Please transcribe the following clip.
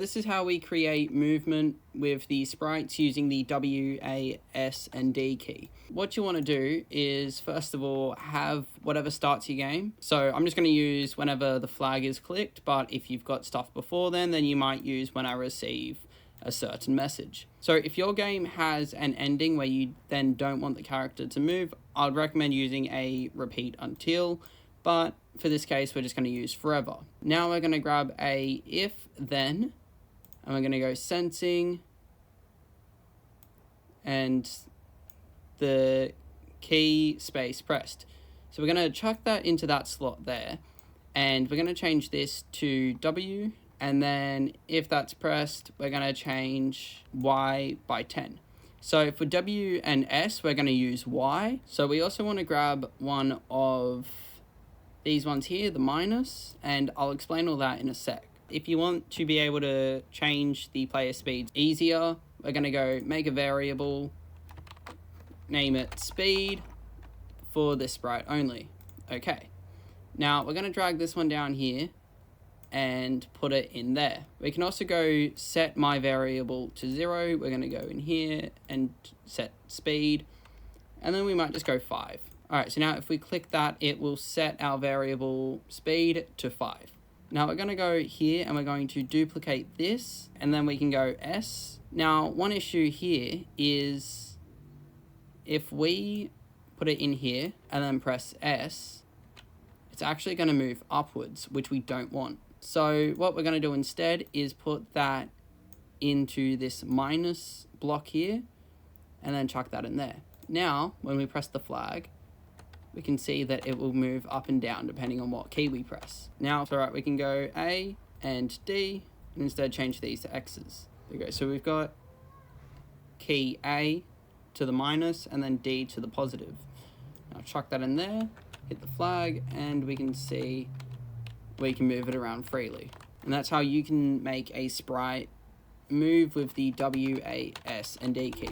This is how we create movement with the sprites using the W, A, S, and D key. What you want to do is, first of all, have whatever starts your game. So I'm just going to use whenever the flag is clicked, but if you've got stuff before then you might use when I receive a certain message. So if your game has an ending where you then don't want the character to move, I'd recommend using a repeat until, but for this case, we're just going to use forever. Now we're going to grab a if then, and we're going to go sensing, and the key space pressed. So we're going to chuck that into that slot there, and we're going to change this to W, and then if that's pressed, we're going to change Y by 10. So for W and S, we're going to use Y. So we also want to grab one of these ones here, the minus, and I'll explain all that in a sec. If you want to be able to change the player speed easier, we're going to go make a variable, name it speed for this sprite only. Okay. Now we're going to drag this one down here and put it in there. We can also go set my variable to 0. We're going to go in here and set speed, and then we might just go 5. Alright, so now if we click that, it will set our variable speed to 5. Now we're going to go here and we're going to duplicate this, and then we can go S. Now one issue here is if we put it in here and then press S, it's actually going to move upwards, which we don't want. So what we're going to do instead is put that into this minus block here and then chuck that in there. Now when we press the flag, we can see that it will move up and down depending on what key we press. Now it's alright, we can go A and D and instead change these to X's. There we go. So we've got key A to the minus and then D to the positive. Now chuck that in there, hit the flag, and we can see we can move it around freely. And that's how you can make a sprite move with the W, A, S, and D key.